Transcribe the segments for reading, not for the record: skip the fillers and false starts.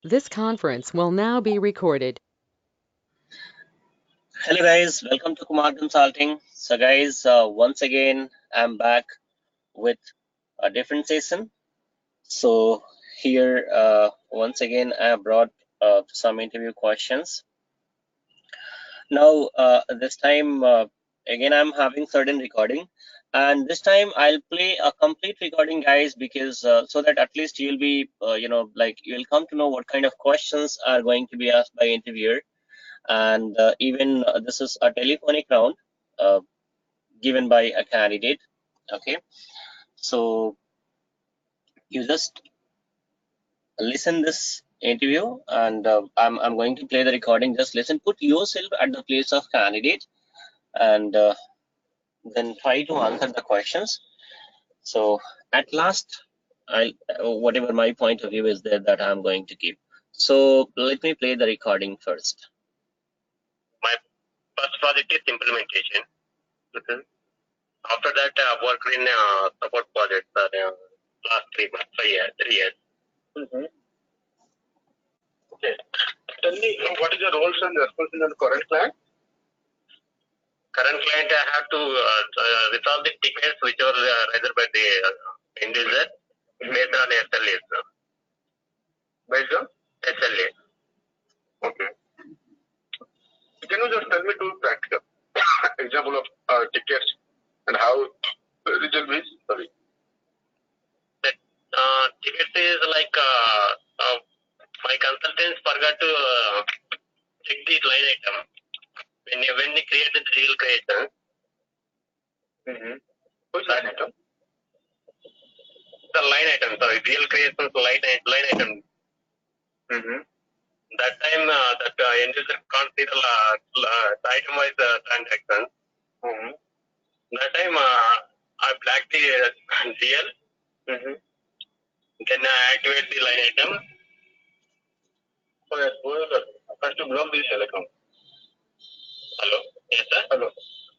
This conference will now be recorded. Hello guys, welcome to Kumar Consulting. So guys, once again, I'm back with a different session. So here, once again, I brought some interview questions. Now, this time, again, I'm having certain recording. And this time I'll play a complete recording, guys, because so that at least you'll be, like you'll come to know what kind of questions are going to be asked by interviewer. And even this is a telephonic round. Given by a candidate. Okay, so you just listen this interview, and I'm going to play the recording. Just listen, put yourself at the place of candidate, and then try to answer the questions. So at last, I'll whatever my point of view is there that I'm going to give. So let me play the recording first. My first project is implementation. Mhm. After that, I worked in support projects last 3 months, 3 years. Mm-hmm. Okay. Tell me, what is your roles and responsibilities in the current client? Current client, I have to resolve the tickets which are raised by the end user based on SLA. Based on SLA. Okay. Can you just tell me two practical example of tickets and how result is? Sorry. That tickets is like my consultants forgot to check the line item when they created the real creation. Mm-hmm. Which line item? The line item, sorry, real creation line item. Mm-hmm. That time that end user can't see the item-wise transaction. Mm-hmm. That time I blacked the GL. Mm-hmm. Then I activate the line item. So first to block the GL account. Hello? Yes, sir? Hello.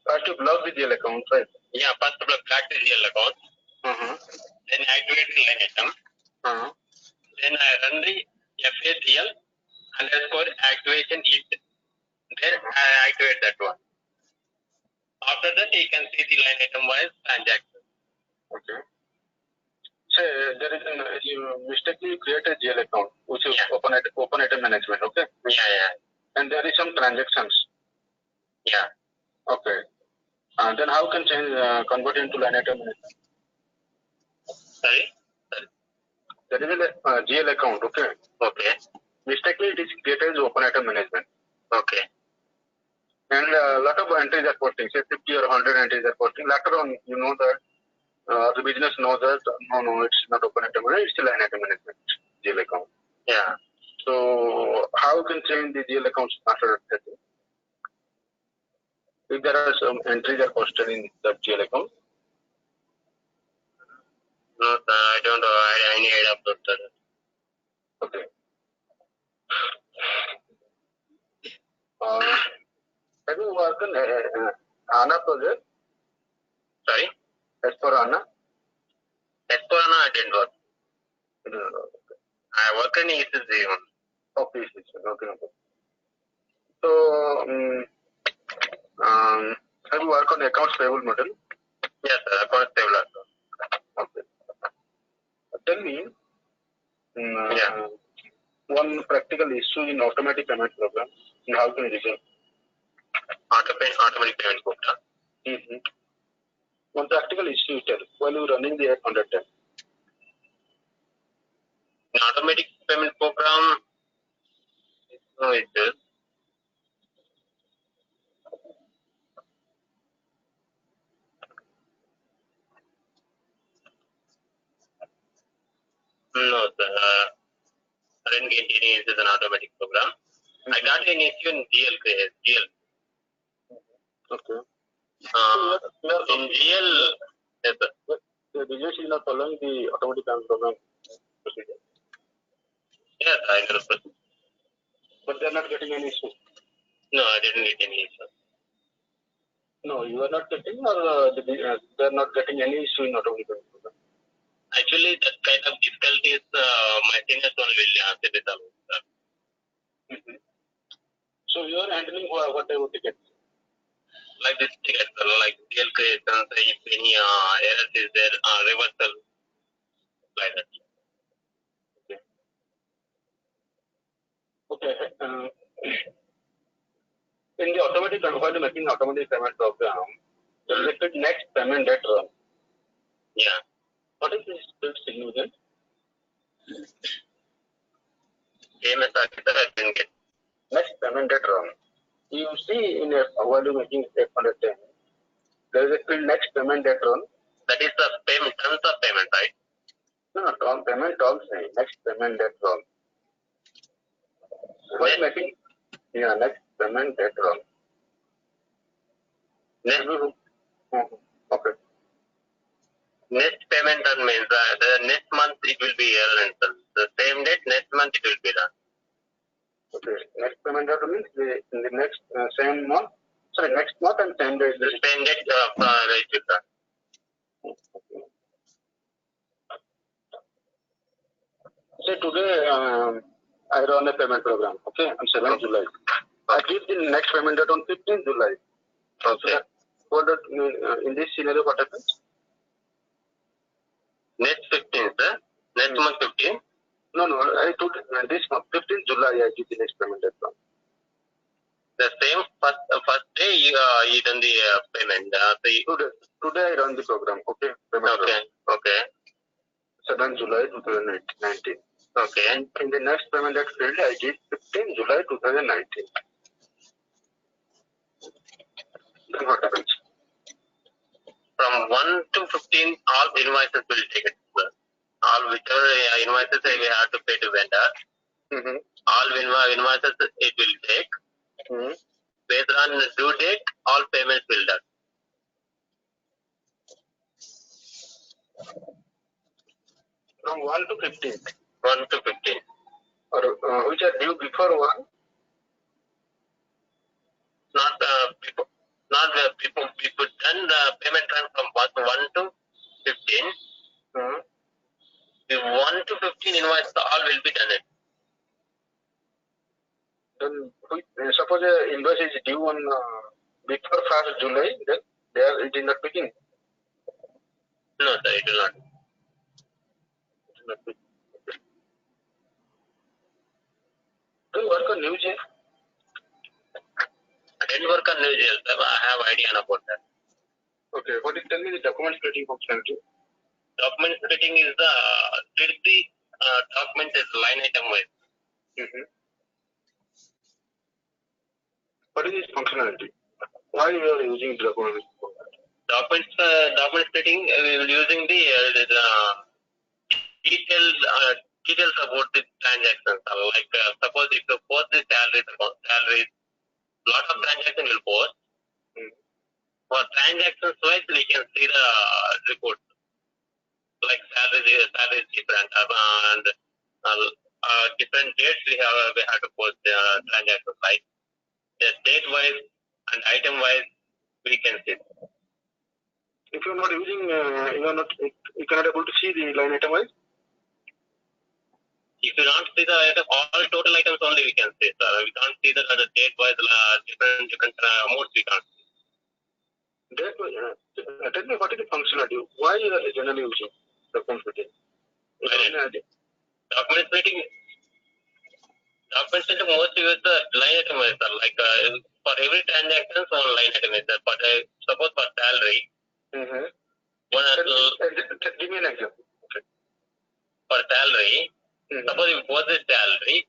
First to block the GL account, right? Yeah, first to black the GL account. Mm-hmm. Then activate the line item. Mm-hmm. Then I run the FACL underscore activation it. Then I activate that one. After that, you can see the line item wise transaction. Okay. So there is you mistakenly create a GL account, which is open item management. Okay. Yeah, yeah. And there is some transactions. Yeah. Okay. Then how can change convert into line item management? Sorry. There is a GL account. Okay. Okay. Mistakenly it is created as open item management. Okay. And a lot of entries are posting, say 50 or 100 entries are posting. Later on, you know that the business knows that no, it's not open item management, it's still line item management, GL account. Yeah. So how can change the GL accounts after that? If there are some entries are posted in the GL account? No, I don't know. I need to upload that. Okay. Have you worked on Hana project? Sorry? As for Hana? As for Hana, I didn't work. Okay. I work in ECC one. Oh, ECC. Okay, okay. So, have you worked on accounts payable model? Yes, sir. Accounts payable also. Okay. Tell me, one practical issue in automatic payment program, and how can you resolve? Automatic payment program. Mm-hmm. One practical issue tell while you're running the app on that time. In automatic payment program, no issues. No, sir. I didn't get any issues in automatic program. Mm-hmm. I got an issue in GL. Okay. In GL, yes, sir. The business is not following the automatic payment program procedure. Yes, I know the procedure. But they're not getting any issue. No, I didn't get any issue. No, you are not getting, or they're not getting any issue in automatic payment program. Actually, that kind of difficulties my seniors one will sit with them. So you are handling what type of tickets? Like this tickets, like DL creations, if any errors is there, reversal, like that. Okay. In the automatic, while you're making automatic payment program, the liquid next payment date run. Yeah. What is this significant? Same as I didn't get. Next payment date run. You see in a while you're making 810, there is a field next payment date run. That is the payment, terms of payment, right? No, payment terms, next payment date run. What making? Yeah, next payment date run. Next, okay. Next payment run means the next month it will be here, and the same date next month it will be done. Okay. Next payment date means in the next same month. Sorry, next month and same date. The same date it will done. Say today I run a payment program. Okay, on 7th July. I give the next payment date on 15th July. Okay. So what that mean, in this scenario, what happens? Next 15th, next month 15th? No, I took this month, 15th July, I give the next payment date. The same first day you done the payment. Today I run the program, okay? Okay. 7th July 2019. Okay. And in the next payment date field, I give 15th July 2019. Then what happens? From 1 to 15, all invoices will take it. All whichever invoices we have to pay to vendor, all invoices it will take. Based on the due date, all payments will done. From 1 to 15. 1 to 15. Or which are due before 1? Not before. Not before. We put done the payment run from 1 to 15. The 1 to 15 invoices all will be done. Then suppose the invoice is due on before 1st July, then it is not picking. No, sir, it will not. It will not pick. Do you work on Newsjay? I didn't work on Newsjay, sir. I have idea about that. Okay, what is tell me the document splitting functionality? Document splitting is the split the document is line item wise. What is this functionality? Why you are using document? Document splitting we will using the details about the transactions. Like suppose if you post the salaries, lot of transactions will post. For transactions wise, we can see the report. Like salaries different and different dates we have to post the transactions. Like the date wise and item wise, we can see. If you are not using, you cannot able to see the line item wise. If you don't see the item, all total items only we can see, sir. We can't see the date wise different amounts we can't see. Tell me what is the functionality? Why you are generally using document splitting? Document splitting mostly with the line item wise, sir. Like for every transaction, one line item is there. But suppose for salary, give me an example. Okay. For salary, suppose you post the salary,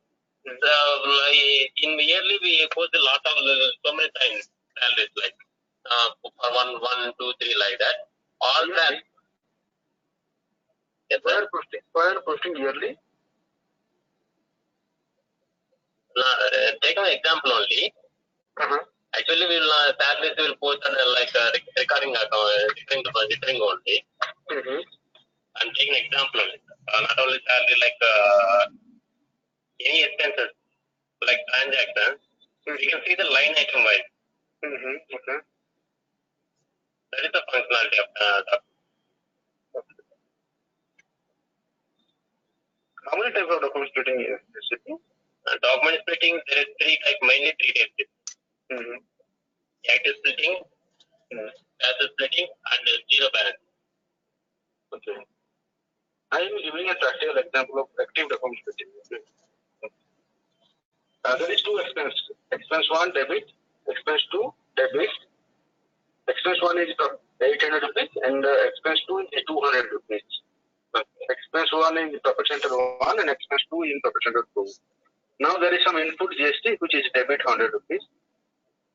in yearly we post a lot of so many times salaries like for 1, 2, 3 like that. All that. Yes, why are posting yearly? Take an example only. Actually, salaries will post like recurring account, recurring only. I'm taking an example only. Not only salary, like any expenses, like transactions, you can see the line item wise. Okay. That is the functionality of How many types of document splitting is SAP? Document splitting, there is mainly three types. Active splitting, passive splitting, and zero balance. Okay. I am giving a practical example of active document splitting. Okay. There is two expense. Expense 1 debit, expense 2 debit. Expense 1 is 800 rupees and expense 2 is 200 rupees. Expense 1 is profit center 1 and expense 2 is profit center 2. Now there is some input GST which is debit 100 rupees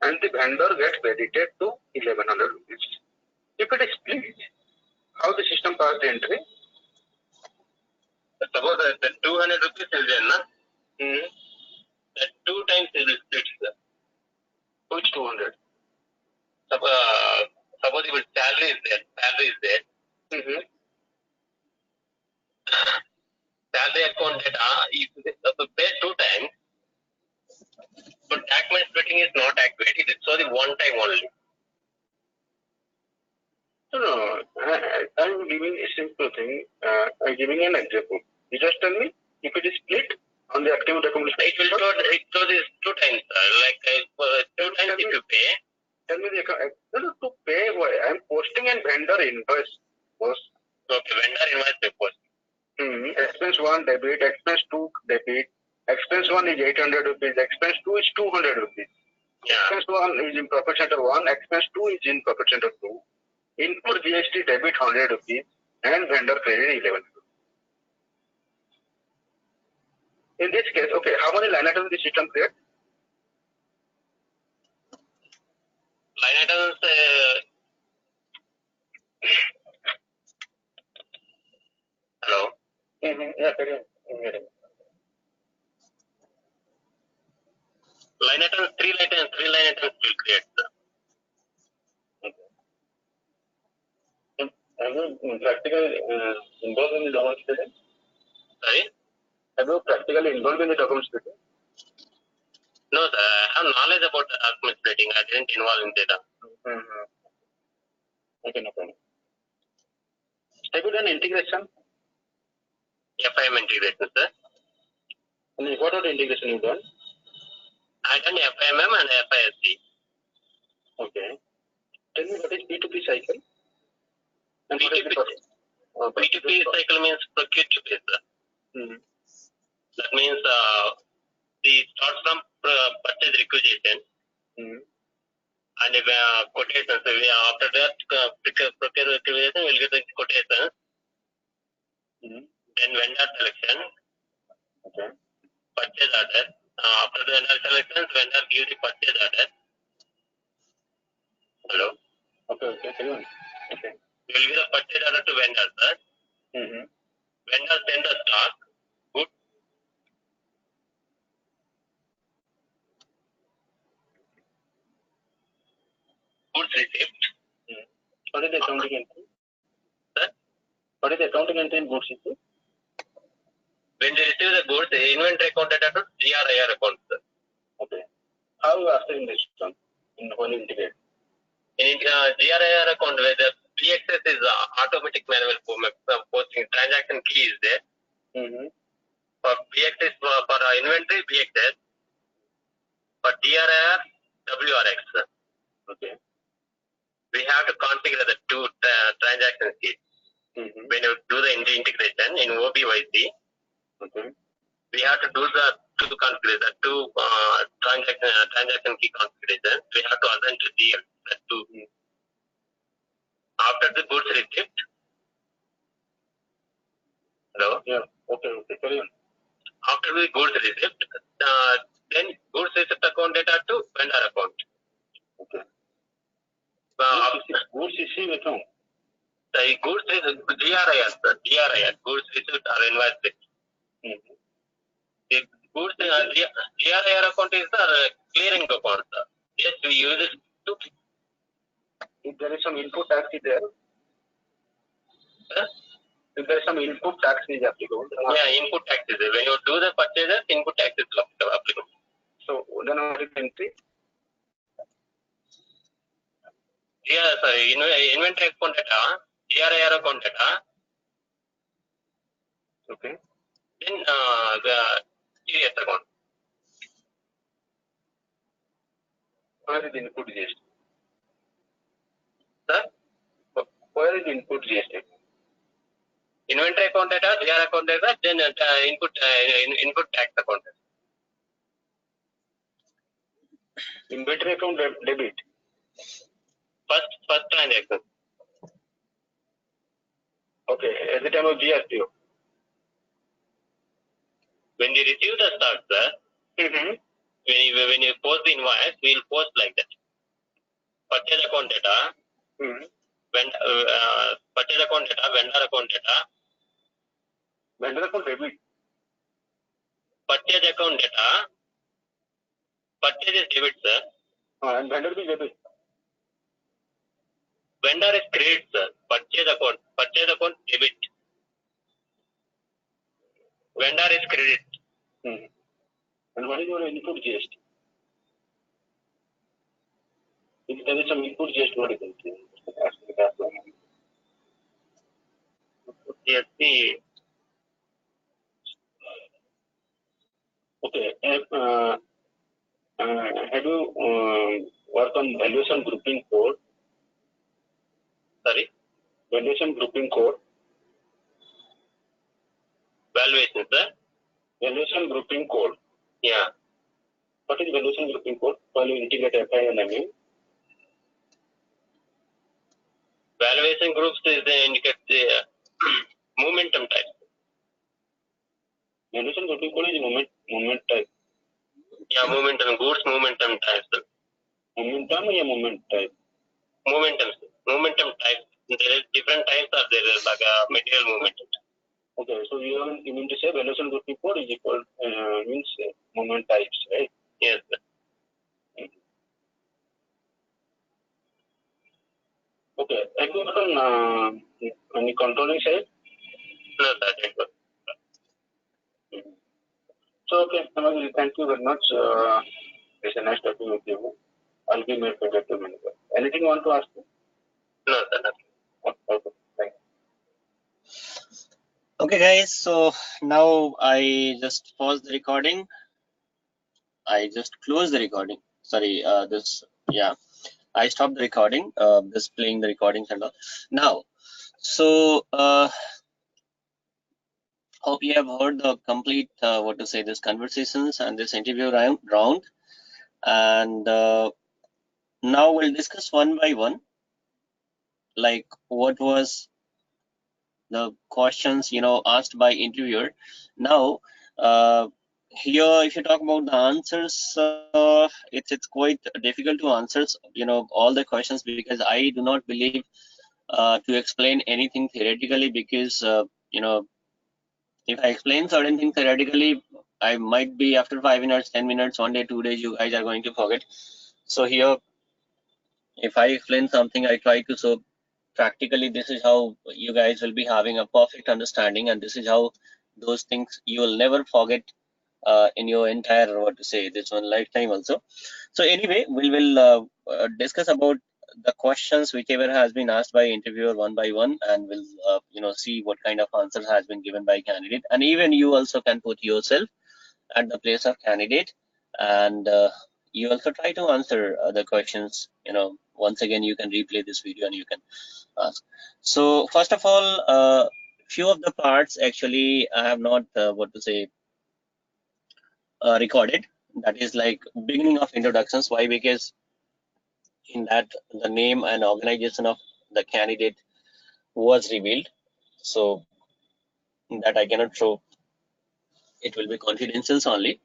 and the vendor gets credited to 1100 rupees. If it is split, how the system pass the entry? Suppose the 200 rupees is there, na? That 2 times it will split. Which 200? Suppose your salary is there. Salary account data, if you pay 2 times, but document splitting is not activated. It's only one time only. No, I'm giving a simple thing. I'm giving an example. You just tell me if it is split on the active document. It will show this 2 times. 2 times if you pay. Tell me the account. No, to pay. I'm posting a vendor invoice. Okay, vendor invoice they post. Expense 1 debit, expense 2 debit. Expense 1 is 800 rupees. Expense 2 is 200 rupees. Yeah. Expense 1 is in profit center 1. Expense 2 is in profit center 2. Input GST debit 100 rupees and vendor credit 11 rupees. In this case, okay, how many line items the system create? Line items, hello? Yeah, carry on. Line items, three line items will create. Have you practically involved in the document splitting? Sorry? Have you practically involved in the document splitting? No, sir. I have knowledge about the document splitting. I didn't involve in data. Okay, no problem. Have you done integration? FIM integration, sir. And what are the integration you done? I done FIMM and FISD. Okay. Tell me what is P2P cycle? And P2P cycle means procure to pay, sir. That means the start from purchase requisition and quotations. After that, procure requisition, we'll get the quotations. Then vendor selection. Okay. Purchase order. After the vendor selection, vendor gives the purchase order. Hello. Okay. Carry on. Okay. We will give the purchase order to vendor, sir. Vendor send the stock. Good. Goods receipt. What is the accounting entry? Sir? What is the accounting entry in goods receipt? When they receive the goods, the inventory account data to GRIR account, sir. Okay. How you are in this one? When you integrate? In GRIR account, where the BXS is automatic manual posting, transaction key is there. For BXS, for inventory, BXS. For GRIR, WRX, sir. Okay. We have to configure the two transaction keys. When you do the integration in OBYC, we have to do the two configuration, the two transaction key configuration. We have to assign to GL, the two. After the goods receipt. Hello? Yeah. Okay. Carry on. After the goods receipt, then goods receipt account data to vendor account. Okay. Goods receipt account. The goods is GRIR, sir. GRIR, goods receipt or invoice receipt. The goods GRIR account is the clearing account, sir. Yes, we use it to. If there is some input tax is there. Sir? If there is some input tax is applicable. Yeah, input tax is there. When you do the purchases, input tax is applicable. So then what is the entry? Yeah, sorry, inventory account data, GRIR account data. Okay. Then the TDS account. Where is the input GST? Sir? Where is the input GST? Inventory account data, GR account data, then input tax account data. Inventory account debit. First transaction. Okay, at the time of GRPO. When you receive the stock, sir, when you post the invoice, we will post like that. Purchase account data, purchase account data, vendor account data. Vendor account debit. Purchase account data. Purchase is debit, sir. And vendor is debit. Vendor is credit, sir. Purchase account debit. Vendor is credit. And what is your input GST? If there is some input GST, what is it? GST. Okay. Have you worked on valuation grouping code? Sorry? Valuation grouping code. Valuation, sir? Valuation grouping code. Yeah. What is valuation grouping code? While you integrate FI and MM. Valuation groups is the indicate the momentum type. Valuation grouping code is moment type. Yeah, momentum, goods momentum type, sir. Momentum or moment type? Momentum type. There is different types are there, like material momentum. Okay, so you mean to say valuation grouping code is equal means moment types, right? Yes, sir. Okay, have you got on any controlling side? No, sir. So, okay, thank you very much. It's a nice talking with you. I'll be made project manager. Anything you want to ask me? No, sir, nothing. Okay, thank you. Okay, guys, so now I just pause the recording. I just close the recording. Sorry, I stopped the recording, just playing the recordings and all. Now, so hope you have heard the complete, this conversations and this interview round. And now we'll discuss one by one, like what was the questions, asked by interviewer. Now, here, if you talk about the answers, it's quite difficult to answer, all the questions, because I do not believe to explain anything theoretically, because, if I explain certain things theoretically, I might be after 5 minutes, 10 minutes, 1 day, 2 days, you guys are going to forget. So here, if I explain something, I try to, so practically, this is how you guys will be having a perfect understanding, and this is how those things you will never forget in your entire, this one lifetime also. So anyway, we will discuss about the questions whichever has been asked by interviewer one by one, and we'll see what kind of answer has been given by candidate, and even you also can put yourself at the place of candidate, and you also try to answer the questions. Once again, you can replay this video and you can ask. So first of all, few of the parts actually I have not recorded. That is like beginning of introductions. Why? Because in that the name and organization of the candidate was revealed, so that I cannot show. It will be confidential only.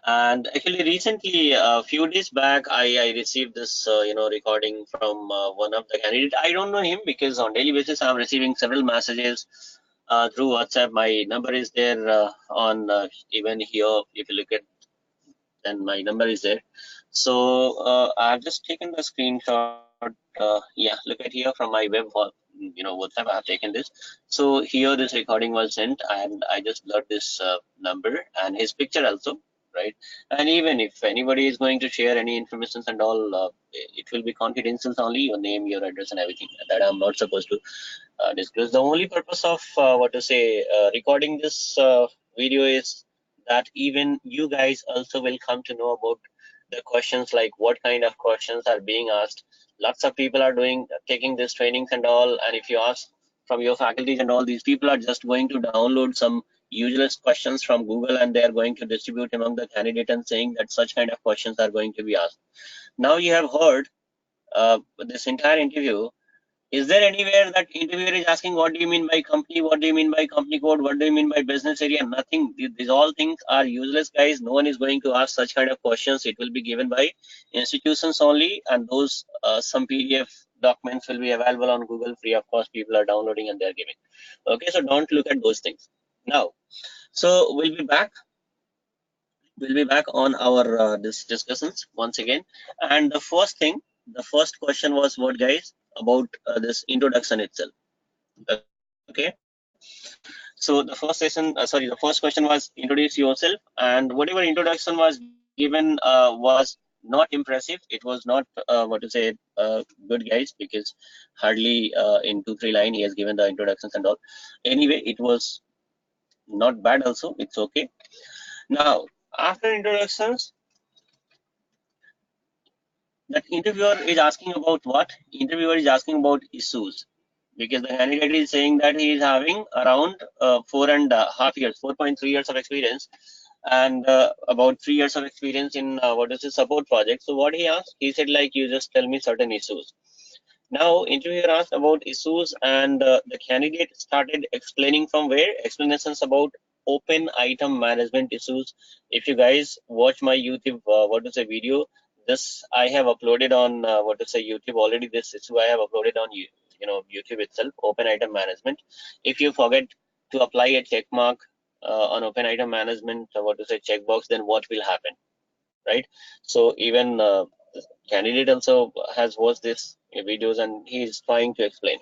And actually, recently, a few days back, I received this recording from one of the candidates. I don't know him, because on daily basis I'm receiving several messages through WhatsApp. My number is there on even here. If you look at, then my number is there. So I've just taken the screenshot. Yeah, look at here from my web, WhatsApp. I've taken this. So here this recording was sent, and I just blurred this number and his picture also, right? And even if anybody is going to share any information and all, it will be confidential only, your name, your address, and everything that I'm not supposed to disclose. The only purpose of recording this video is that even you guys also will come to know about the questions, like what kind of questions are being asked. Lots of people are taking this trainings and all, and if you ask from your faculties and all, these people are just going to download some useless questions from Google, and they are going to distribute among the candidate and saying that such kind of questions are going to be asked. Now you have heard this entire interview. Is there anywhere that interviewer is asking what do you mean by company, what do you mean by company code, what do you mean by business area? Nothing. These all things are useless, guys. No one is going to ask such kind of questions. It will be given by institutions only, and those some PDF documents will be available on Google free of cost. People are downloading and they're giving. Okay, so don't look at those things. Now, so we'll be back on our this discussions once again. And the first question was what, guys? About this introduction itself. Okay, so the first session, sorry, the first question was introduce yourself, and whatever introduction was given was not impressive. It was not what to say good, guys, because hardly in 2-3 lines he has given the introductions and all. Anyway, it was not bad also. It's okay. Now after introductions, that interviewer is asking about what? Interviewer is asking about issues, because the candidate is saying that he is having around 4.5 years, 4.3 years of experience, and about 3 years of experience in what is the support project. So what he asked, he said like, you just tell me certain issues. Now interviewer asked about issues, and the candidate started explaining from where? Explanations about open item management issues. If you guys watch my YouTube what to say video, this I have uploaded on what to say YouTube already. This issue I have uploaded on YouTube itself, open item management. If you forget to apply a check mark on open item management, what to say checkbox, then what will happen, right? So even candidate also has watched this videos and he is trying to explain.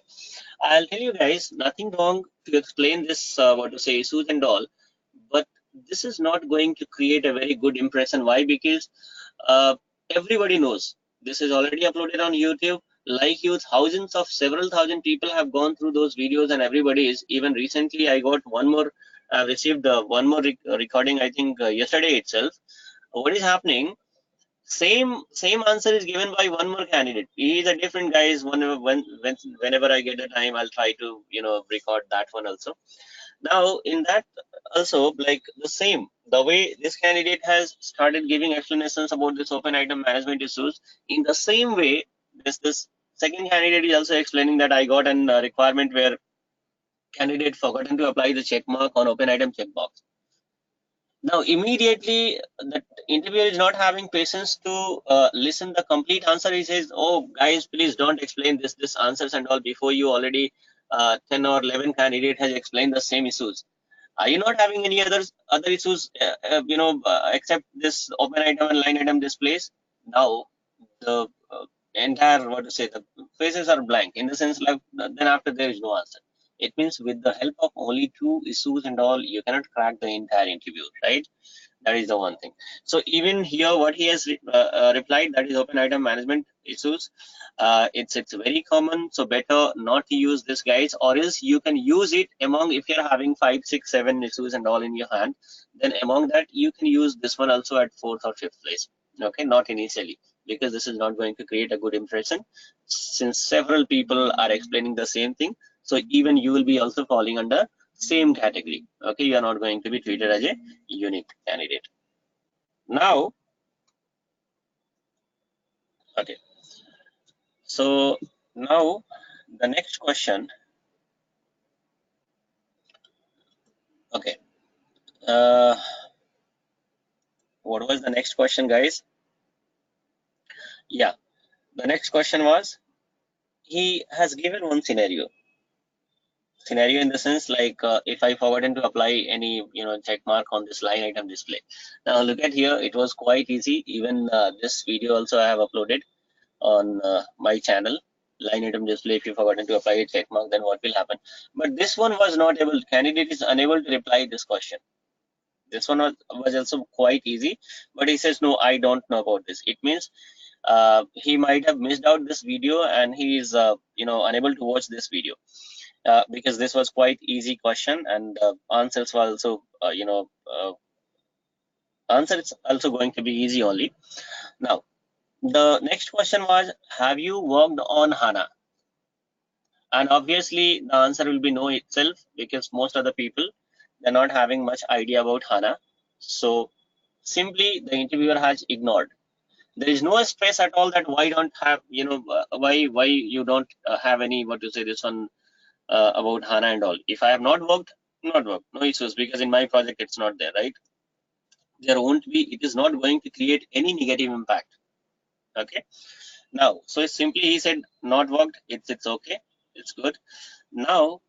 I'll tell you guys, nothing wrong to explain this what to say issues and all, but this is not going to create a very good impression. Why? Because everybody knows this is already uploaded on YouTube. Like you, thousands of several thousand people have gone through those videos, and everybody is. Even recently I got one more received one more recording, I think yesterday itself. What is happening? Same answer is given by one more candidate. He is a different guy. Whenever I get the time, I'll try to record that one also. Now in that also, like the way this candidate has started giving explanations about this open item management issues, in the same way this second candidate is also explaining that I got an requirement where candidate forgotten to apply the check mark on open item checkbox. Now immediately the interviewer is not having patience to listen the complete answer. He says, oh guys, please don't explain this answers and all before you already 10 or 11 candidate has explained the same issues. Are you not having any other issues except this open item and line item displays? Now the entire what to say the faces are blank, in the sense like then after there is no answer. It means with the help of only 2 issues and all, you cannot crack the entire interview, right? That is the one thing. So even here what he has replied, that is open item management issues, it's very common, so better not to use this, guys, or else you can use it among, if you're having 5, 6, 7 issues and all in your hand, then among that you can use this one also at 4th or 5th place. Okay, not initially, because this is not going to create a good impression, since several people are explaining the same thing. So even you will be also falling under same category. Okay, you are not going to be treated as a unique candidate. Now, okay, so now the next question. Okay, what was the next question, guys? Yeah, the next question was, he has given one scenario in the sense like if I forgotten to apply any check mark on this line item display. Now look at here, it was quite easy. Even this video also I have uploaded on my channel. Line item display, if you forgotten to apply a check mark, then what will happen? But this one was not able, candidate is unable to reply this question. This one was also quite easy, but he says no, I don't know about this. It means he might have missed out this video and he is unable to watch this video. because this was quite easy question, and answers were also answer is also going to be easy only. Now the next question was, have you worked on HANA? And obviously the answer will be no itself, because most of the people, they're not having much idea about HANA. So simply the interviewer has ignored. There is no stress at all that why don't have, why you don't have any, what to say, this one about HANA and all. If I have not worked, no issues, because in my project it's not there, right? There won't be, it is not going to create any negative impact. Okay. Now, so simply he said not worked, it's okay, it's good. Now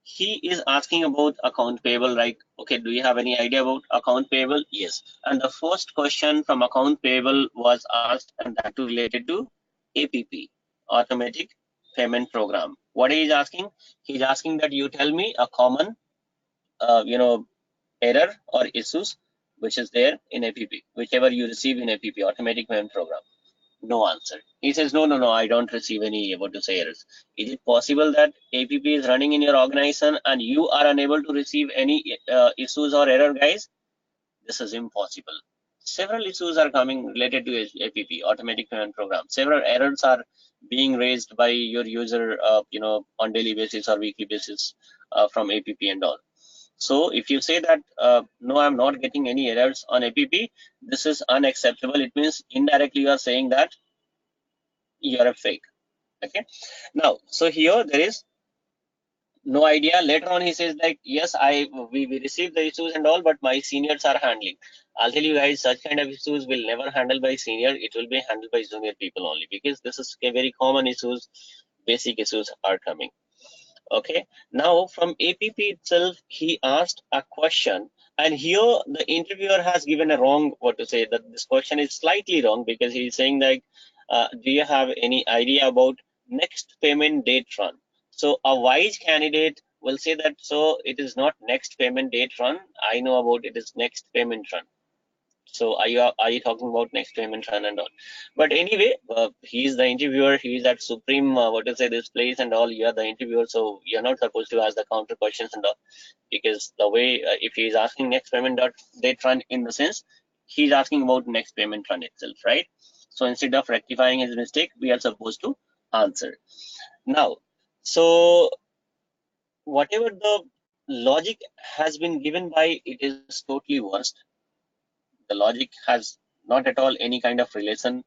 he is asking about account payable, like, okay, do you have any idea about account payable? Yes. And the first question from account payable was asked, and that too related to APP, automatic payment program. What he is asking? He's asking that you tell me a common error or issues which is there in APP, whichever you receive in APP, automatic payment program. No answer. He says, no, I don't receive any, what to say, errors. Is it possible that APP is running in your organization and you are unable to receive any issues or error, guys? This is impossible. Several issues are coming related to APP, automatic payment program. Several errors are being raised by your user, on daily basis or weekly basis from APP and all. So if you say that, no, I'm not getting any errors on APP, this is unacceptable. It means indirectly you are saying that you're a fake. Okay. Now, so here there is no idea. Later on he says like, yes, we received the issues and all, but my seniors are handling. I'll tell you guys, such kind of issues will never handle by senior. It will be handled by junior people only, because this is a very common issues, basic issues are coming. Okay. Now from APP itself, he asked a question, and here the interviewer has given a wrong, what to say, that this question is slightly wrong, because he's saying like, do you have any idea about next payment date run? So a wise candidate will say that, so it is not next payment date run, I know about it is next payment run. So are you talking about next payment run and all? But anyway, he is the interviewer, he is at supreme, what to say, this place and all. You are the interviewer, so you're not supposed to ask the counter questions and all, because the way, if he is asking next payment date run, in the sense he's asking about next payment run itself, right? So instead of rectifying his mistake, we are supposed to answer. Now, so whatever the logic has been given by, it is totally worst. The logic has not at all any kind of relation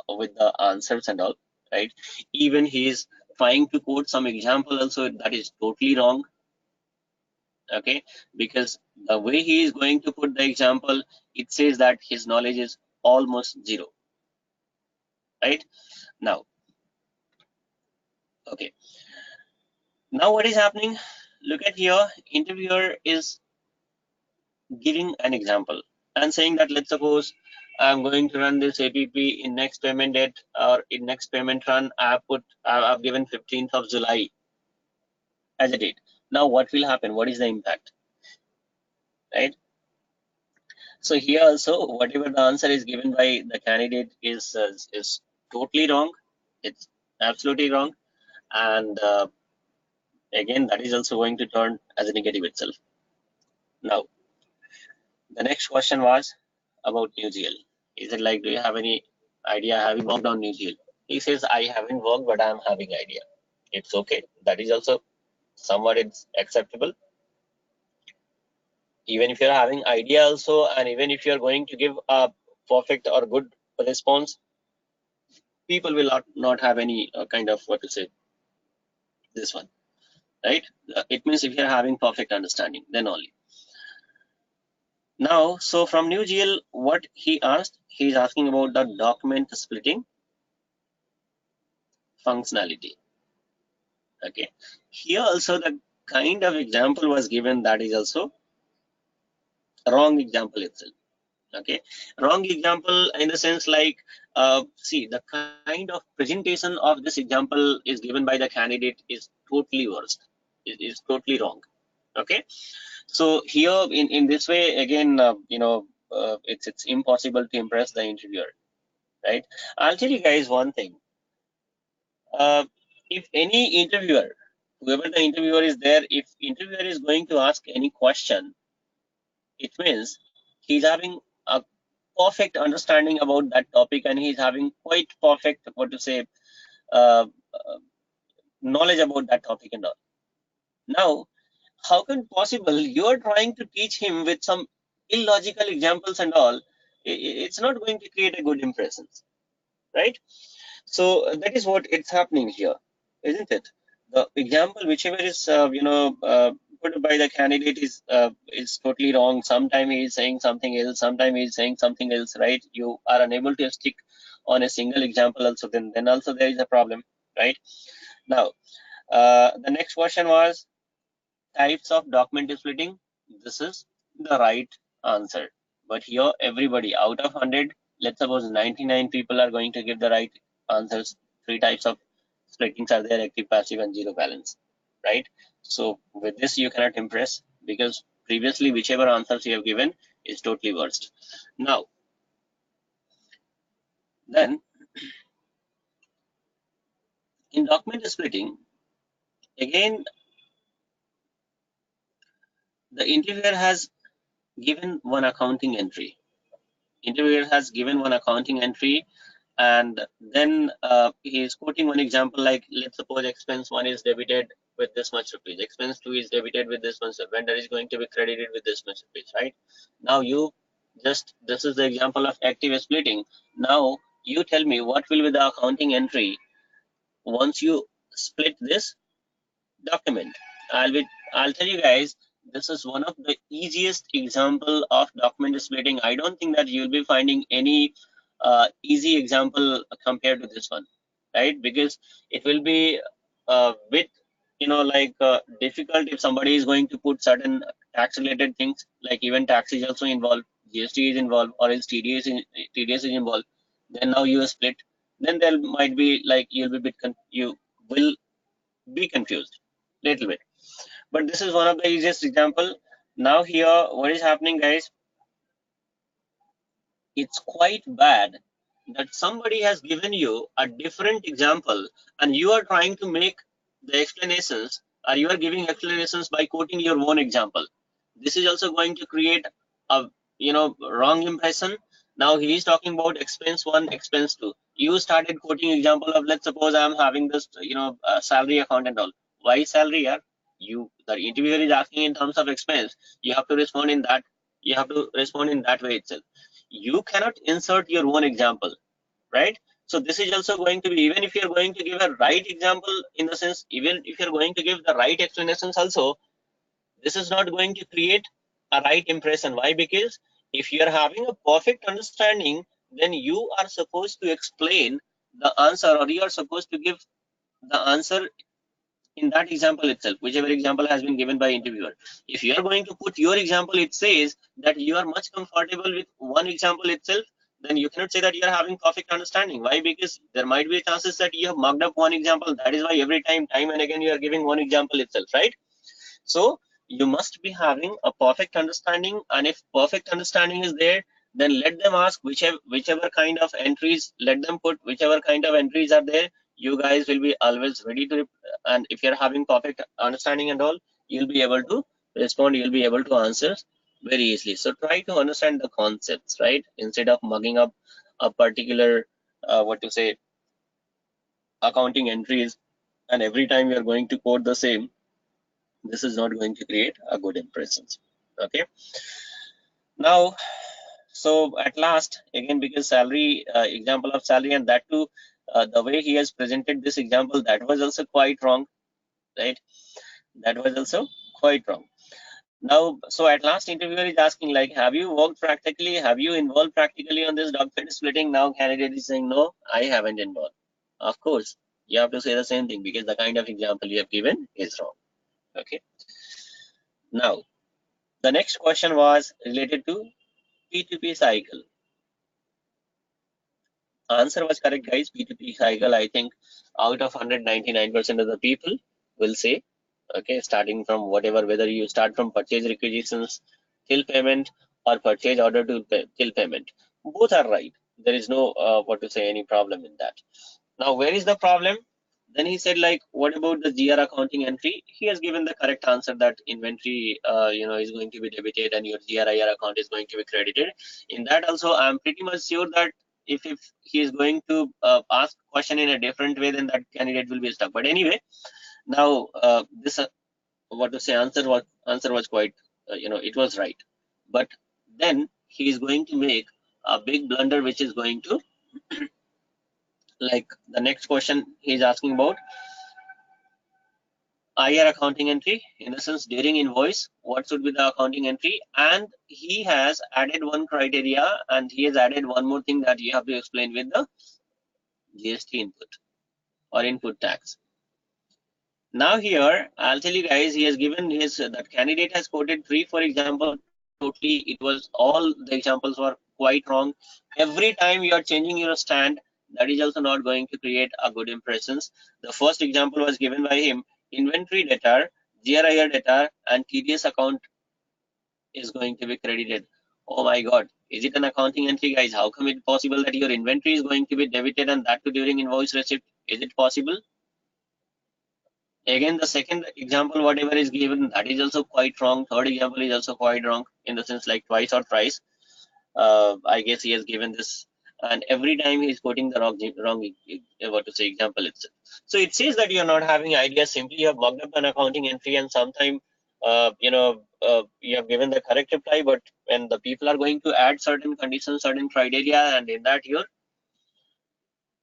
with the answers and all, right? Even he is trying to quote some example also, that is totally wrong. Okay, because the way he is going to put the example, it says that his knowledge is almost zero, right? Now, okay, now what is happening? Look at here, interviewer is giving an example and saying that, let's suppose I'm going to run this APP in next payment date, or in next payment run, I've given 15th of July as a date. Now what will happen? What is the impact, right? So here also, whatever the answer is given by the candidate is totally wrong. It's absolutely wrong, and again, that is also going to turn as a negative itself. Now, the next question was about NewGL. Is it like, do you have any idea? Have you worked on NewGL? He says, I haven't worked, but I'm having idea. It's okay. That is also somewhat it's acceptable. Even if you're having idea also, and even if you're going to give a perfect or good response, people will not have any kind of, what to say, this one, right? It means if you're having perfect understanding, then only. Now, so from NewGL, what he asked, he's asking about the document splitting functionality. Okay, here also the kind of example was given, that is also a wrong example itself. Okay, wrong example in the sense like, see, the kind of presentation of this example is given by the candidate is totally worst. It is totally wrong. Okay, so here in this way, again, it's impossible to impress the interviewer, right? I'll tell you guys one thing. If any interviewer whoever the interviewer is there, if interviewer is going to ask any question, it means he's having a perfect understanding about that topic, and he's having quite perfect, what to say, uh, knowledge about that topic and all. Now, how can possible you are trying to teach him with some illogical examples and all? It's not going to create a good impression, right? So that is what it's happening here, isn't it? The example, whichever is put by the candidate is totally wrong. Sometimes he is saying something else. Sometimes he is saying something else, right? You are unable to stick on a single example. Also, then also there is a problem, right? Now, the next question was types of document splitting. This is the right answer. But here, everybody out of 100, let's suppose 99 people are going to give the right answers. 3 types of splittings are there: active, passive, and zero balance, right? So with this, you cannot impress, because previously, whichever answers you have given is totally worst. Now, then in document splitting, again, the interviewer has given one accounting entry. Interviewer has given one accounting entry, and then he is quoting one example, like let's suppose expense 1 is debited with this much rupees, expense 2 is debited with this much, vendor is going to be credited with this much rupees, right? Now you just, this is the example of active splitting. Now you tell me what will be the accounting entry once you split this document. I'll tell you guys, this is one of the easiest example of document splitting. I don't think that you'll be finding any easy example compared to this one, right? Because it will be a bit, difficult if somebody is going to put certain tax related things, like even tax is also involved, GST is involved, or else TDS is involved. Then now you split, then there might be like you'll be you will be confused little bit. But this is one of the easiest example. Now here, what is happening, guys? It's quite bad that somebody has given you a different example, and you are trying to make the explanations, or you are giving explanations by quoting your own example. This is also going to create a wrong impression. Now he is talking about expense 1, expense 2. You started quoting example of, let's suppose I am having this salary account and all. Why salary? The interviewer is asking in terms of expense. You have to respond in that. You have to respond in that way itself. You cannot insert your own example, right? So this is also going to be, even if you're going to give a right example, in the sense, even if you're going to give the right explanations also, this is not going to create a right impression. Why? Because if you're having a perfect understanding, then you are supposed to explain the answer, or you are supposed to give the answer in that example itself, whichever example has been given by interviewer. If you are going to put your example, it says that you are much comfortable with one example itself, then you cannot say that you are having perfect understanding. Why? Because there might be chances that you have mugged up one example. That is why every time and again you are giving one example itself, right? So you must be having a perfect understanding, and if perfect understanding is there, then let them ask whichever kind of entries, let them put whichever kind of entries are there. You guys will be always ready to, and if you're having perfect understanding and all, you'll be able to respond, you'll be able to answer very easily. So try to understand the concepts, right? Instead of mugging up a particular accounting entries, and every time you're going to quote the same, this is not going to create a good impression. Okay. Now, so at last, again, because salary, example of salary, and that too, the way he has presented this example, that was also quite wrong, right? That was also quite wrong. Now, so at last, interviewer is asking, like, have you worked practically? Have you involved practically on this document splitting? Now, candidate is saying, no, I haven't involved. Of course, you have to say the same thing, because the kind of example you have given is wrong. Okay. Now, the next question was related to P2P cycle. Answer was correct, guys. P2P cycle, I think out of 199% of the people will say, okay, starting from whatever, whether you start from purchase requisitions till payment or purchase order to till payment, both are right. There is no any problem in that. Now, where is the problem? Then he said, like, what about the GR accounting entry? He has given the correct answer that inventory, is going to be debited and your GRIR account is going to be credited. In that also, I'm pretty much sure that if he is going to ask question in a different way, then that candidate will be stuck. But anyway, now this answer was quite, it was right. But then he is going to make a big blunder, which is going to like the next question he is asking about IR accounting entry, in the sense during invoice, what should be the accounting entry? And he has added one criteria, and he has added one more thing that you have to explain with the GST input or input tax. Now here, I'll tell you guys, he has given his, that candidate has quoted 3, for example, totally, it was all the examples were quite wrong. Every time you are changing your stand, that is also not going to create a good impressions. The first example was given by him, inventory debtor, GRIR debtor, and TDS account is going to be credited. Oh my God, is it an accounting entry, guys? How come it possible that your inventory is going to be debited and that too during invoice receipt? Is it possible? Again, the second example, whatever is given, that is also quite wrong. Third example is also quite wrong, in the sense like twice or thrice. I guess he has given this, and every time he is quoting the wrong example itself. So it says that you are not having ideas. Simply you have mocked up an accounting entry, and sometime you have given the correct reply, but when the people are going to add certain conditions, certain criteria, and in that your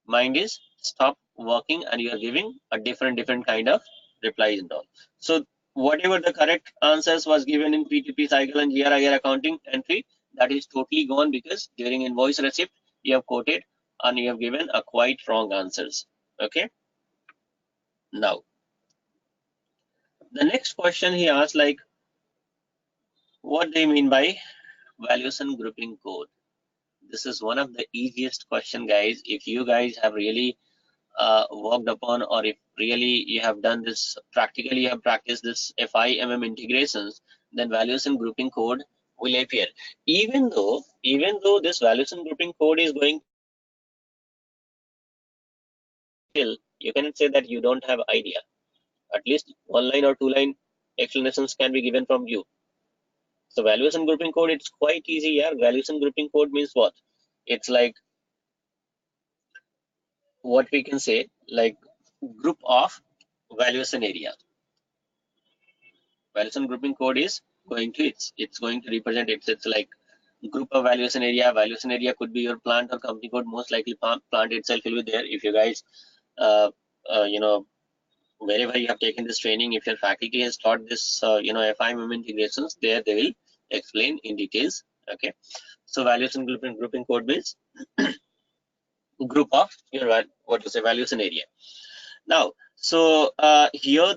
mind is stop working and you are giving a different kind of replies and all. So whatever the correct answers was given in P2P cycle and GRIR accounting entry, that is totally gone, because during invoice receipt you have quoted and you have given a quite wrong answers. Okay. Now the next question he asked, like, what do you mean by valuation grouping code? This is one of the easiest question, guys. If you guys have really worked upon, or if really you have done this practically, you have practiced this FI MM integrations, then valuation grouping code will appear. Even though this valuation grouping code is going, still you cannot say that you don't have idea. At least 1 line or 2 line explanations can be given from you. So valuation grouping code, it's quite easy. Yeah, valuation grouping code means what? It's like, what we can say, like group of valuation area. Valuation grouping code is going to, it's going to represent, it's like group of valuation area. Valuation area could be your plant or company code. Most likely plant itself will be there. If you guys wherever you have taken this training, if your faculty has taught this FI MM integrations, there they will explain in details. Okay, so valuation grouping code means group of your valuation area. Now, so here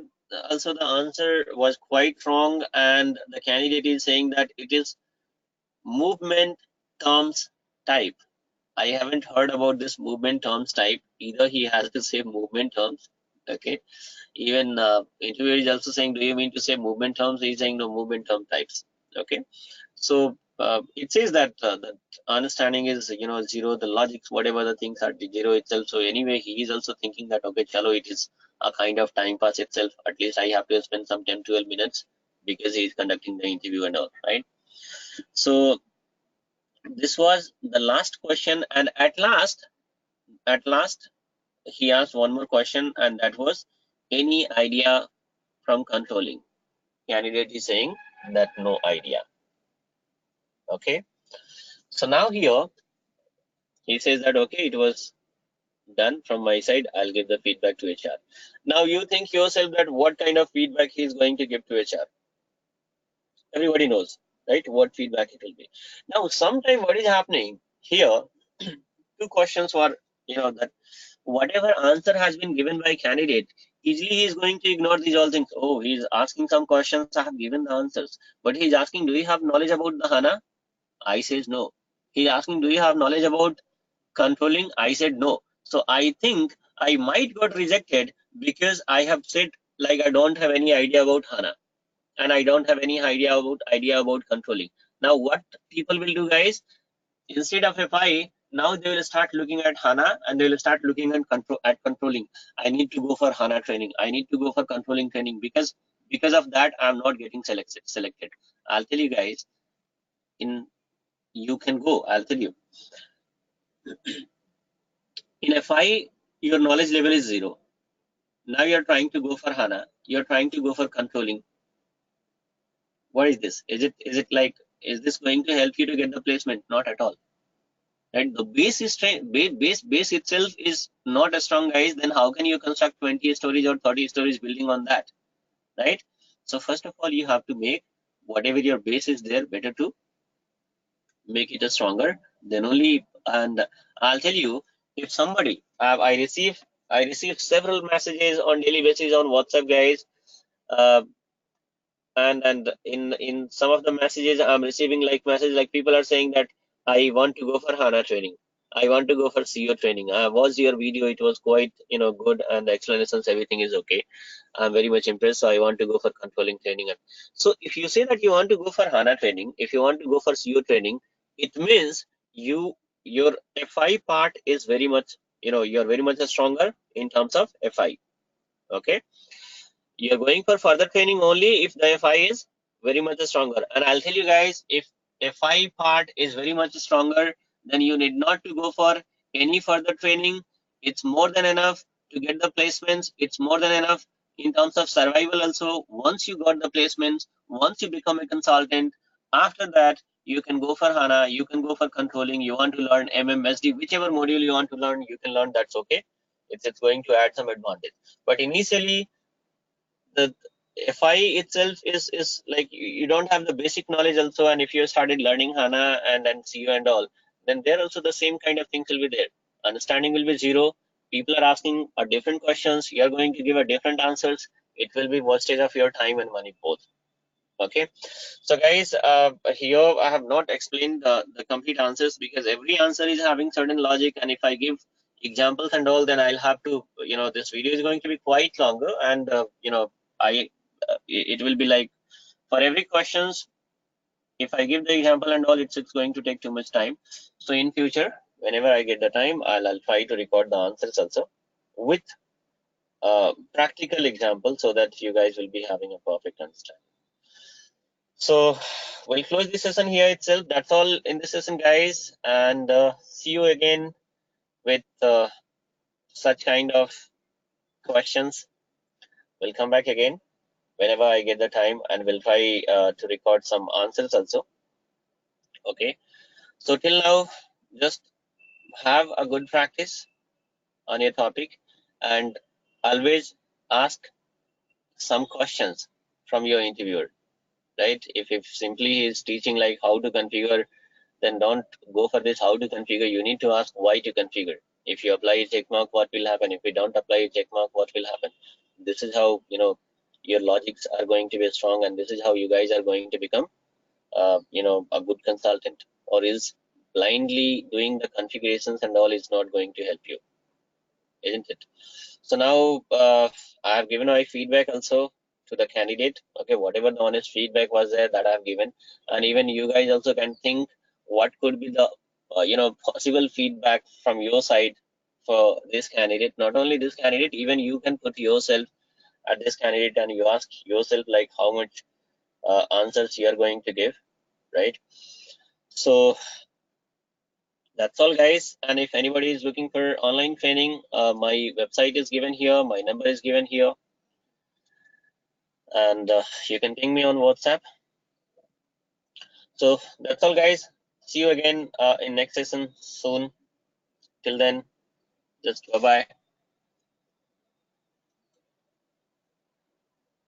also the answer was quite wrong, and the candidate is saying that it is movement terms type. I haven't heard about this movement terms type. Either he has to say movement terms. Okay, even interviewer is also saying, do you mean to say movement terms? He's saying no, movement term types. Okay, so it says that that understanding is zero, the logics, whatever the things are zero itself. So anyway, he is also thinking that, okay, chalo, it is a kind of time pass itself. At least I have to spend some 10-12 minutes because he is conducting the interview and all, right? So this was the last question, and at last he asked one more question, and that was, any idea from controlling? Candidate is saying that no idea. Okay, so now here he says that, okay, it was done from my side, I'll give the feedback to HR. Now you think yourself that what kind of feedback he is going to give to HR. Everybody knows, right, what feedback it will be. Now sometime what is happening here, two questions were, that whatever answer has been given by candidate, easily he is going to ignore these all things. Oh, he is asking some questions, I have given the answers, but he is asking, do you have knowledge about the HANA? I says no. He is asking, do you have knowledge about controlling? I said no. So I think I might got rejected because I have said, like, I don't have any idea about HANA, and I don't have any idea about controlling. Now what people will do, guys, instead of FI, now they will start looking at Hana and they will start looking at controlling. I need to go for Hana training. I need to go for controlling training because of that I'm not getting selected. I'll tell you guys, you can go. I'll tell you. In FI, your knowledge level is 0. Now you're trying to go for Hana. You're trying to go for controlling. What is this? Is this going to help you to get the placement? Not at all. Right? The base itself is not as strong, guys. Then how can you construct 20 stories or 30 stories building on that? Right? So first of all, you have to make whatever your base is there better to make it a stronger. Then only, and I'll tell you, if somebody I receive several messages on daily basis on WhatsApp, guys. And in some of the messages I'm receiving messages like people are saying that I want to go for Hana training, I want to go for CO training. I watched your video, it was quite good, and the explanations, everything is okay. I'm very much impressed, so I want to go for controlling training. So if you say that you want to go for Hana training, if you want to go for CO training, it means your FI part is very much, you're very much stronger in terms of FI. Okay, you're going for further training only if the FI is very much stronger. And I'll tell you guys, if FI part is very much stronger, then you need not to go for any further training. It's more than enough to get the placements. It's more than enough in terms of survival also. Once you got the placements, once you become a consultant, after that, you can go for Hana, you can go for controlling, you want to learn MM, SD, whichever module you want to learn, you can learn, that's okay. It's going to add some advantage. But initially, the FI itself is like you don't have the basic knowledge also, and if you started learning Hana and CO and all, then there also the same kind of things will be there. Understanding will be 0. People are asking a different questions. You are going to give a different answers. It will be wastage of your time and money both. Okay, so guys, here I have not explained the complete answers because every answer is having certain logic, and if I give examples and all, then I'll have to, this video is going to be quite longer, and it will be like for every questions, if I give the example and all, it's going to take too much time. So in future, whenever I get the time, I'll try to record the answers also with practical example so that you guys will be having a perfect understanding. So we'll close this session here itself. That's all in this session, guys, and see you again with such kind of questions. We'll come back again whenever I get the time, and we'll try to record some answers also. Okay, so till now, just have a good practice on your topic and always ask some questions from your interviewer, right? If simply he is teaching like how to configure, then don't go for this how to configure. You need to ask why to configure. If you apply a check mark, what will happen? If you don't apply a check mark, what will happen? This is how your logics are going to be strong, and this is how you guys are going to become a good consultant. Or is blindly doing the configurations and all is not going to help you, isn't it? So now I have given my feedback also to the candidate. Okay, whatever the honest feedback was there, that I have given, and even you guys also can think what could be the possible feedback from your side for this candidate. Not only this candidate, even you can put yourself at this candidate and you ask yourself like how much answers you are going to give, right? So that's all, guys. And if anybody is looking for online training, my website is given here, my number is given here, and you can ping me on WhatsApp. So that's all, guys. See you again in next session soon. Till then, just bye-bye.